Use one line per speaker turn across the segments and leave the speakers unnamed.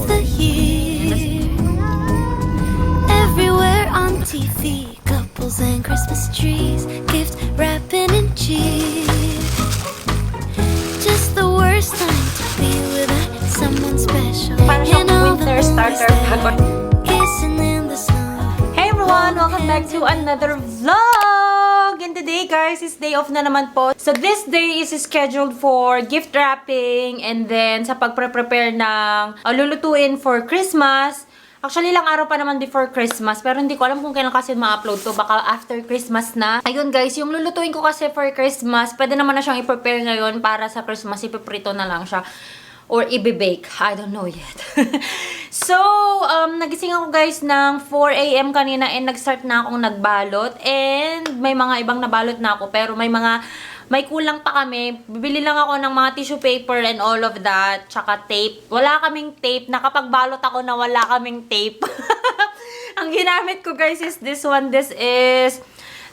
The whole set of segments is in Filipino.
the year. Everywhere on TV, couples and Christmas trees, gift wrapping and cheer. Just the worst time to be without someone special.
Para siyang
And all the
winter starter
movies
pack.
there, kissing in the snow.
Hey everyone! Welcome back to another vlog! And today guys, is day off na naman po. So this day is scheduled for gift wrapping and then sa pagpre-prepare ng lulutuin for Christmas. Actually, ilang araw pa naman before Christmas. Pero hindi ko alam kung kailan kasi ma-upload to. Baka after Christmas na. Ayun guys, yung lulutuin ko kasi for Christmas, pwede naman na siyang i-prepare ngayon para sa Christmas. Ipiprito na lang siya. Or i-bake. I don't know yet. So, nagising ako guys ng 4 AM kanina and nag-start na akong nagbalot. And may mga ibang nabalot na ako. Pero may kulang pa kami. Bibili lang ako ng mga tissue paper and all of that. Tsaka tape. Wala kaming tape. Nakapagbalot ako na wala kaming tape. Ang ginamit ko guys is this one. This is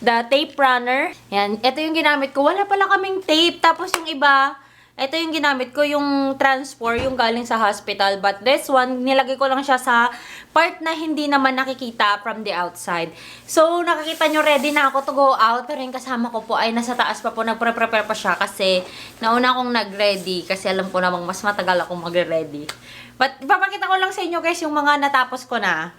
the tape runner. Yan. Ito yung ginamit ko. Wala pala kaming tape. Tapos yung iba, ito yung ginamit ko, yung transport, yung galing sa hospital. But this one, nilagay ko lang siya sa part na hindi naman nakikita from the outside. So, nakikita nyo, ready na ako to go out. Pero yung kasama ko po ay nasa taas pa po. Nagpre-prepare pa siya kasi nauna akong nag-ready. Kasi alam ko namang mas matagal akong mag-ready. But, ipapakita ko lang sa inyo guys yung mga natapos ko na.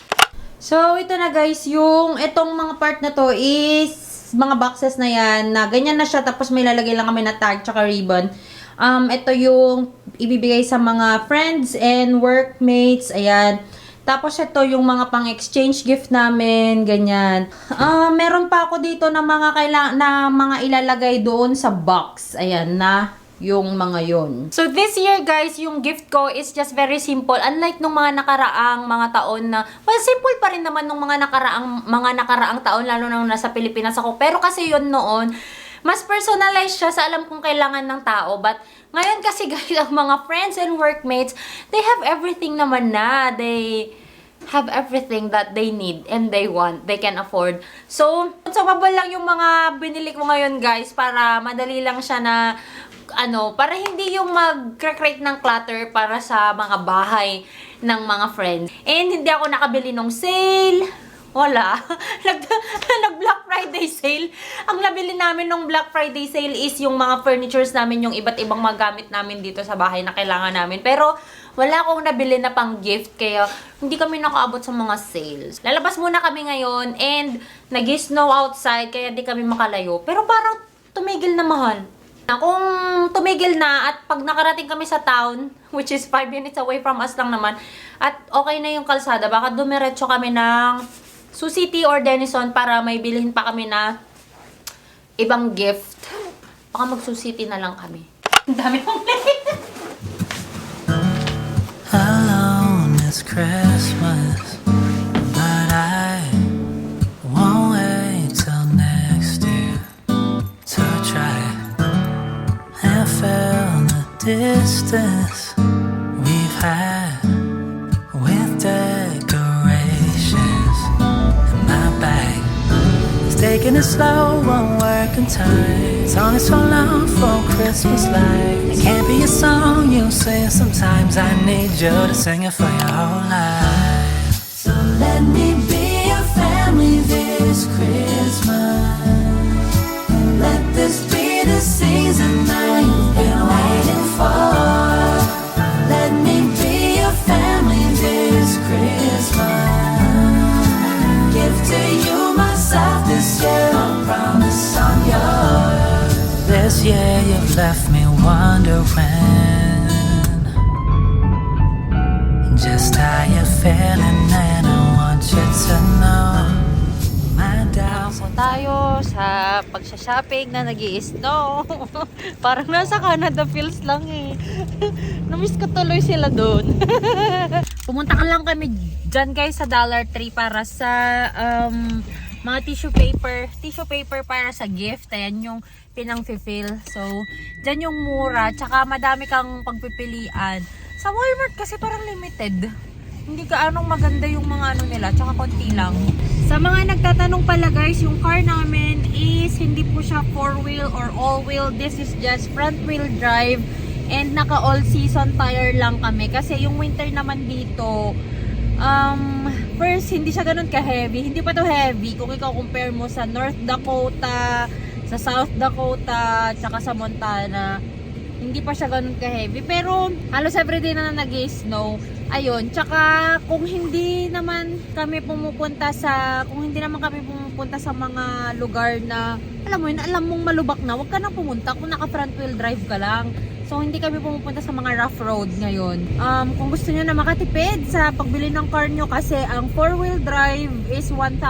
So, ito na guys, itong mga part na to is mga boxes na yan. Na ganyan na siya. Tapos may lalagay lang kami na tag tsaka ribbon. Ito yung ibibigay sa mga friends and workmates. Ayan. Tapos ito yung mga pang-exchange gift namin. Ganyan. Meron pa ako dito na mga ilalagay doon sa box. Ayan na yung mga yon. So this year guys, yung gift ko is just very simple. Unlike nung mga nakaraang mga taon na, well, simple pa rin naman nung mga nakaraang taon, lalo na nasa Pilipinas ako. Pero kasi yon noon, mas personalized siya sa alam kong kailangan ng tao. But, ngayon kasi guys, ang mga friends and workmates, they have everything naman na. They have everything that they need and they want. They can afford. So mabal lang yung mga binili ko ngayon guys para madali lang siya na, para hindi yung mag-create ng clutter para sa mga bahay ng mga friends. And hindi ako nakabili ng sale. Wala. Nag-Black Friday sale. Ang nabili namin nung Black Friday sale is yung mga furnitures namin, yung iba't ibang magamit namin dito sa bahay na kailangan namin. Pero wala akong nabili na pang gift, kaya hindi kami nakaabot sa mga sales. Lalabas muna kami ngayon and nag-snow outside, kaya di kami makalayo. Pero parang tumigil na mahal. Kung tumigil na at pag nakarating kami sa town, which is 5 minutes away from us lang naman, at okay na yung kalsada, baka dumiretso kami ng Sioux City or Denison para may bilhin pa kami na ibang gift. Baka mag-Sioux City na lang kami. Ang dami kong
Alone this Christmas, but I won't wait till next year to try and fill the distance we've had with decorations. Taking it slow, won't work in time. Song is so loud for Christmas lights. It can't be a song you sing. Sometimes I need you to sing it for your whole life. So let me be your family this Christmas. Let this be the season that you've been waiting for. Let me be your family this Christmas. Give to you myself this year, I promise I'm yours. This year you've left me wondering just how you're feeling, and I want you to know my doubts.
So tayo sa pagsha-shopping na nag-i-snow. Parang nasa Canada feels lang eh. Namiss ko tuloy sila doon. Pumunta ka lang kami dyan guys sa Dollar Tree para sa mga tissue paper para sa gift. Ayan yung pinang-fill. So, dyan yung mura. Tsaka madami kang pagpipilian. Sa Walmart kasi parang limited. Hindi ka anong maganda yung mga nila. Tsaka konti lang. Sa mga nagtatanong pala guys, yung car namin is hindi po siya 4-wheel or all-wheel. This is just front-wheel drive. And naka all season tire lang kami. Kasi yung winter naman dito, first, hindi siya ganun ka-heavy. Hindi pa to heavy kung ikaw compare mo sa North Dakota, sa South Dakota, tsaka sa Montana. Hindi pa siya ganun ka-heavy. Pero, halos everyday na nag-snow. Ayun. Tsaka, kung hindi naman kami pumupunta sa mga lugar na, alam mo yun, alam mong malubak na, huwag ka nang pumunta kung naka front wheel drive ka lang. So, hindi kami pumupunta sa mga rough road ngayon. Kung gusto nyo na makatipid sa pagbili ng car nyo, kasi ang 4-wheel drive is $1,000,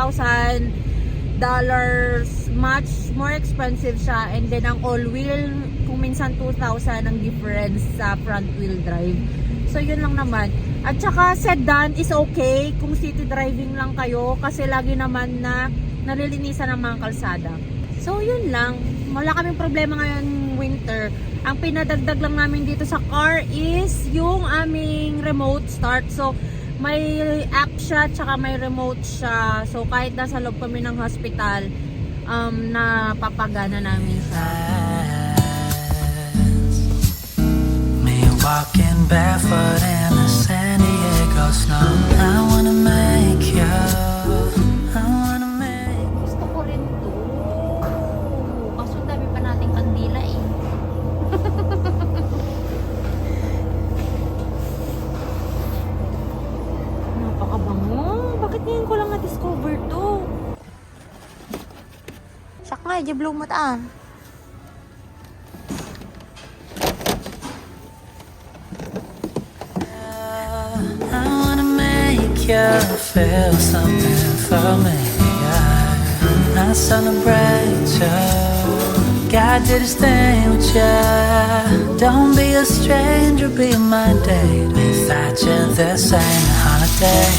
much more expensive siya. And then, ang all-wheel, kung minsan 2,000 ang difference sa front-wheel drive. So, yun lang naman. At saka, sedan is okay kung city driving lang kayo, kasi lagi naman na nalilinisan ng mga kalsada. So, yun lang. Wala kaming problema ngayon winter. Ang pinadagdag lang namin dito sa car is yung aming remote start. So, may app siya, tsaka may remote siya. So, kahit nasa loob kami ng hospital, napapagana namin siya.
Me walking barefoot in the San Diego snow. I wanna make you. I wanna make.
Gusto ko rin to. Kaso dami pa nating kandila eh. Napakabango. Bakit ngayon ko lang na-discover to? Sak nga, i-blow mo taan.
I wanna make you feel something familiar. I celebrate you. God did his thing with you. Don't be a stranger, be my date. Without you, this ain't a holiday.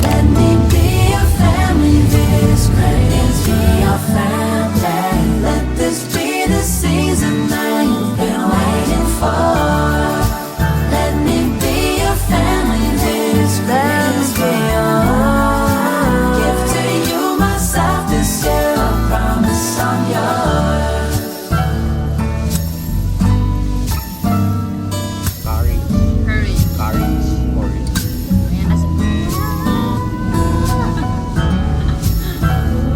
Let me be your family this Christmas. Be your family. Let this be the season that you've been waiting for. Let me be your family this Christmas. Be your gift to you, myself this year. I promise I'm yours.
Courage.
Courage.
Courage. Courage.
Ayan na si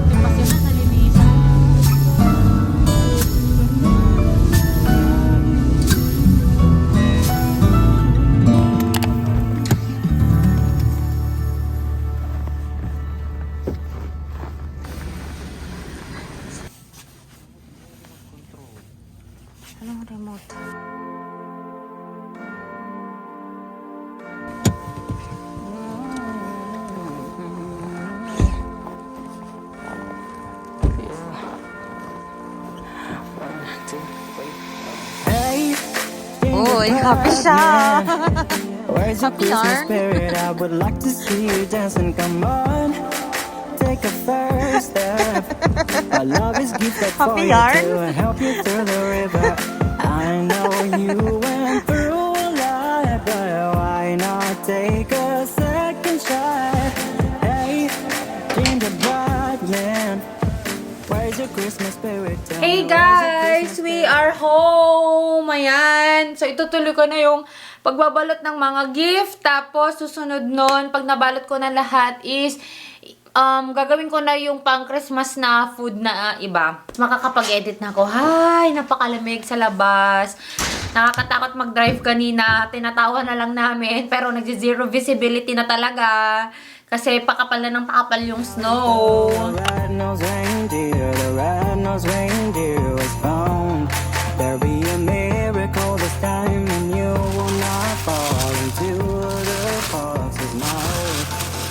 Buti pa sila nalinisan. Anong remote?
Hey,
Uy, happy siya.
Where's your
Happy
Christmas
yarn?
spirit? I would like to see you dancing. Come on, take a first step. Our love is gifted for
Happy
you
yarn?
to help you through the river. I know you went through a lot, but why not take a second shot? Hey, gingerbread man, where's your Christmas spirit? Tell
Hey
me, where's your
guys!
Christmas
We are home! Ayan! So, itutuloy ko na yung pagbabalot ng mga gift. Tapos, susunod nun, pag nabalot ko na lahat is, gagawin ko na yung pang-Christmas na food na iba. Makakapag-edit na ako. Hay! Napakalamig sa labas. Nakakatakot mag-drive kanina. Tinatawa na lang namin. Pero, nagsi-zero visibility na talaga. Kasi pakapal na ng pakapal yung snow.
The red-nosed reindeer, the red-nosed reindeer was found. There'll be a miracle this time, and you will not fall into the fox's mouth.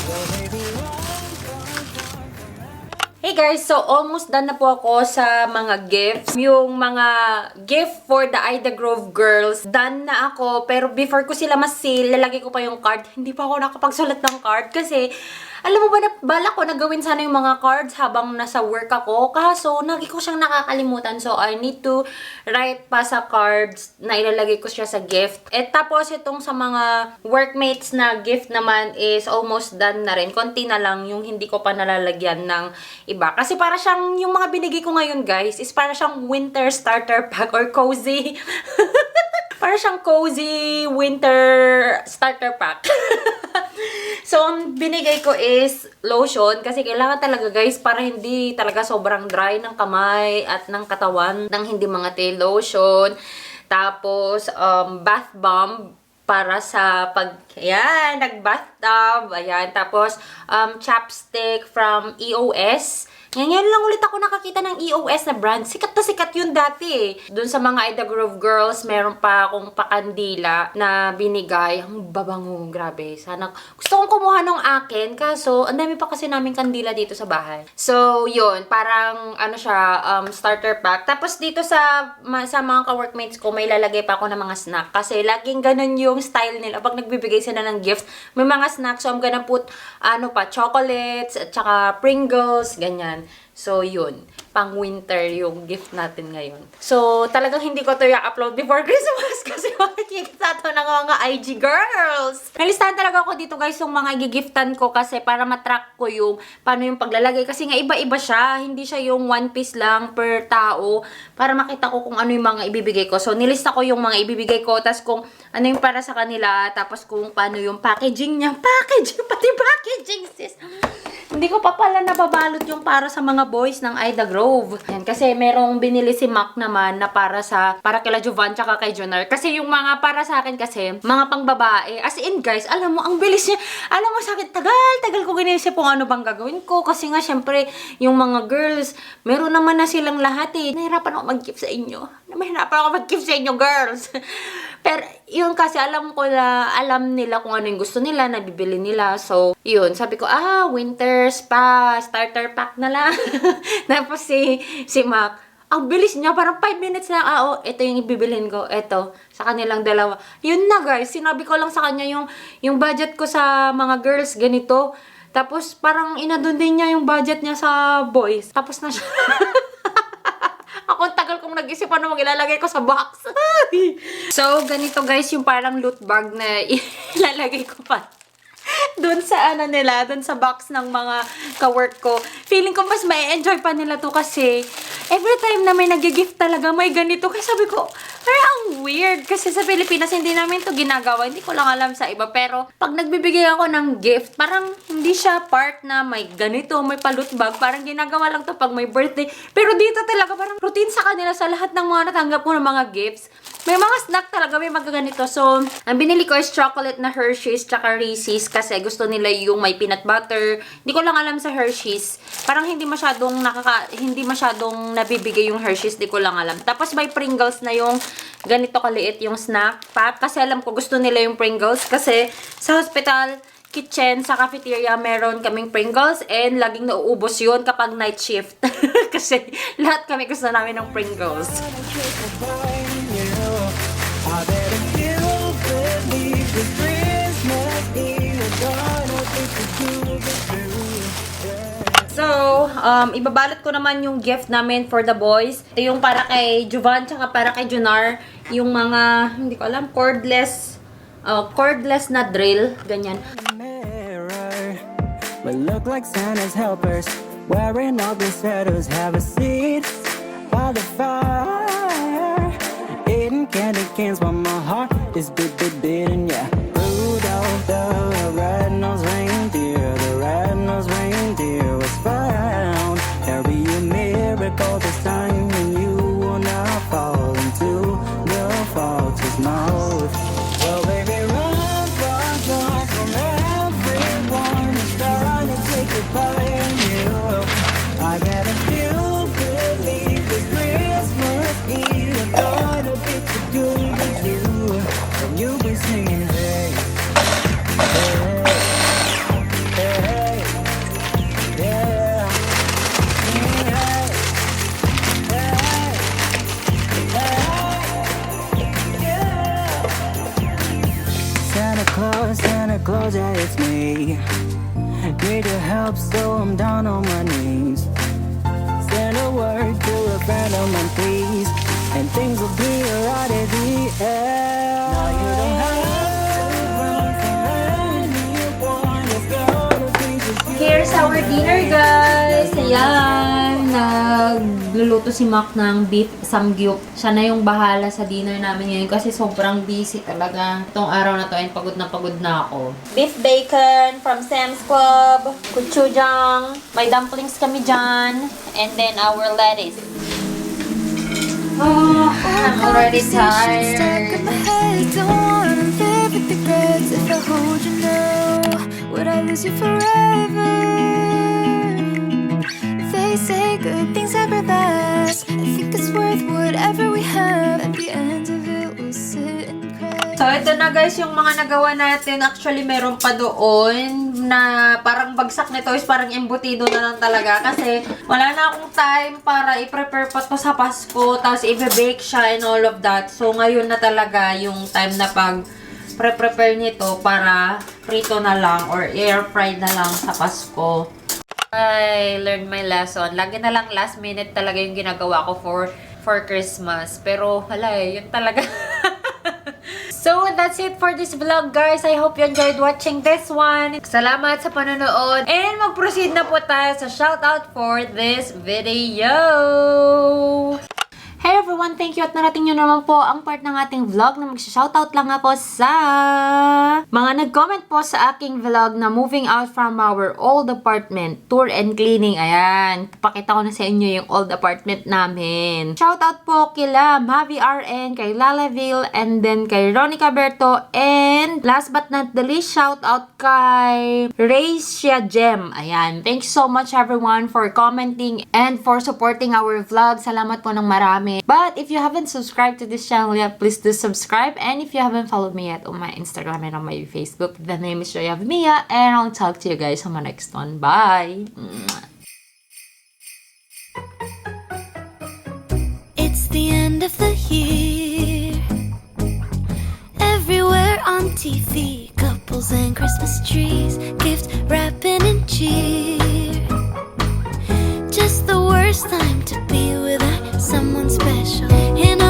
So baby,
Hey guys, so almost done na po ako sa mga gifts. Yung mga gift for the Ida Grove girls, done na ako. Pero before ko sila ma-seal, lalagay ko pa yung card. Hindi pa ako nakapagsulat ng card kasi alam mo ba, bala ko na gawin sana yung mga cards habang nasa work ako. Kaso, lagi ko siyang nakakalimutan. So, I need to write pa sa cards na ilalagay ko siya sa gift. At tapos, itong sa mga workmates na gift naman is almost done na rin. Konti na lang yung hindi ko pa nalalagyan ng iba. Kasi para siyang, yung mga binigay ko ngayon guys, is para siyang winter starter pack or cozy. Para siyang cozy winter starter pack. So, ang binigay ko is lotion kasi kailangan talaga guys para hindi talaga sobrang dry ng kamay at ng katawan ng hindi mga lotion. Tapos, bath bomb para sa ayan, nag-bathtub, ayan. Tapos, chapstick from EOS. Ngayon lang ulit ako nakakita ng EOS na brand. Sikat na sikat yun dati eh. Doon sa mga Ida Grove girls, meron pa akong pakandila na binigay. Ang babango, grabe. Sana, gusto kong kumuha ng akin, kaso, ang dami pa kasi namin kandila dito sa bahay. So, yun, parang, ano siya, starter pack. Tapos dito sa mga ka-workmates ko, may lalagay pa ako ng mga snack. Kasi laging ganun yung style nila. Pag nagbibigay sila ng gift, may mga snacks. So, I'm gonna put, chocolates, at saka Pringles, ganyan. So, yun. Pang winter yung gift natin ngayon. So, talagang hindi ko to i-upload before Christmas kasi makikita to ng mga IG girls. Nalistahan talaga ako dito guys yung mga igigiftan ko kasi para matrack ko yung paano yung paglalagay. Kasi nga iba-iba siya. Hindi siya yung one piece lang per tao para makita ko kung ano yung mga ibibigay ko. So, nilista ko yung mga ibibigay ko. Tapos kung ano yung para sa kanila. Tapos kung paano yung packaging niya. Packaging! Pati packaging sis! Hindi ko pa pala nababalot yung para sa mga boys ng Ida Grove. Yan, kasi merong binili si Mac naman na para kila Jovan tsaka kay Jonar. Kasi yung mga para sa akin kasi, mga pang babae. As in guys, alam mo, ang bilis niya. Alam mo sa akin, tagal ko ginisip kung ano bang gagawin ko. Kasi nga, syempre, yung mga girls, meron naman na silang lahat eh. Nahirapan ako mag-gift sa inyo. Nahirapan ako mag-gift sa inyo, girls. Pero, yun kasi alam nila kung ano yung gusto nila, nabibili nila. So, yun. Sabi ko, winter spa, starter pack na lang. Tapos si Mac, ang bilis niya, parang 5 minutes lang. Ito yung ibibilhin ko. Ito, sa kanilang dalawa. Yun na guys, sinabi ko lang sa kanya yung budget ko sa mga girls, ganito. Tapos, parang inadun din niya yung budget niya sa boys. Tapos na siya. Ako, ang tagal kong nag-isip ano ilalagay ko sa box. So, ganito guys, yung parang loot bag na ilalagay ko pa. Doon sa doon sa box ng mga ka-work ko. Feeling ko mas may enjoy pa nila to kasi every time na may nag-gift talaga may ganito. Kaya sabi ko, ang weird. Kasi sa Pilipinas hindi namin to ginagawa. Hindi ko lang alam sa iba. Pero pag nagbibigay ako ng gift, parang hindi siya part na may ganito, may pa-loot bag. Parang ginagawa lang to pag may birthday. Pero dito talaga parang routine sa kanila sa lahat ng mga natanggap ko ng mga gifts. May mga snack talaga, may magaganito. So, ang binili ko is chocolate na Hershey's tsaka Reese's kasi gusto nila yung may peanut butter. Hindi ko lang alam sa Hershey's. Parang hindi masyadong nabibigay yung Hershey's. Hindi ko lang alam. Tapos may Pringles na yung ganito kaliit yung snack pack. Kasi alam ko gusto nila yung Pringles. Kasi sa hospital, kitchen, sa cafeteria, meron kaming Pringles and laging nauubos yun kapag night shift. Kasi lahat kami gusto namin ng Pringles.
I bet if you believe this Christmas Eve is gonna be too good.
So, ibabalot ko naman yung gift namin for the boys. Ito yung para kay Jovan tsaka para kay Junar. Yung mga, hindi ko alam, cordless na drill. Ganyan.
Mirror, we look like Santa's helpers, wearing ugly sweaters. Have a seat by the fire. Eating candy canes while my heart is beating, yeah. Rudolph the red-nosed reindeer was found. There'll be a miracle this time, and you will not fall into the fox's mouth. Well, baby, run from everyone who's trying to take your part in you. I got a few believe this Christmas Eve is gonna be too good with you. And you'll be singing, hey, hey, hey, yeah, Santa Claus, yeah, it's me. Need your help, so I'm down on my knees. Send a word to a friend of mine, please, and things will be right at the end. Now you don't have to run from anyone. It's gonna be just you.
Here's our dinner, guys. Ayan. nagluluto si Mac ng beef samgyup. Siya na yung bahala sa dinner namin ngayon kasi sobrang busy talaga. Itong araw na to ay pagod na ako. Beef bacon from Sam's Club. Gochujang. May dumplings kami dyan. And then our lettuce. Oh, I'm already
Stuck
tired.
in my head, don't wanna live with regrets. If I hold you now, would I lose you forever? They say good things never last. I think it's worth whatever we have. At the end of it, we'll sit and cry.
So, ito na guys yung mga nagawa natin. Actually, meron pa doon na parang bagsak nito is parang embutido na lang talaga. Kasi wala na akong time para i-prepare pa to sa Pasko. Tapos i-bake siya and all of that. So, ngayon na talaga yung time na pag prepare nito para prito na lang or air fried na lang sa Pasko. I learned my lesson. Lagi na lang last minute talaga yung ginagawa ko for Christmas. Pero, hala yun talaga. So, that's it for this vlog, guys. I hope you enjoyed watching this one. Salamat sa panonood. And mag-proceed na po tayo sa shoutout for this video. Hey everyone! Thank you at narating nyo naman po ang part ng ating vlog na mag-shoutout lang ako sa mga nag-comment po sa aking vlog na moving out from our old apartment, tour and cleaning. Ayan, papakita ko na sa inyo yung old apartment namin. Shoutout po kila Mavi RN, kay Lalaville, and then kay Ronica Berto, and last but not the least, shoutout kay Raysia Gem. Ayan, thanks so much everyone for commenting and for supporting our vlog. Salamat po ng marami. But if you haven't subscribed to this channel yet, please do subscribe. And if you haven't followed me yet on my Instagram and on my Facebook, the name is Joya Mia, and I'll talk to you guys on my next one. Bye!
It's the end of the year. Everywhere on TV, couples and Christmas trees, gift wrapping and cheer. Just the worst time to be without someone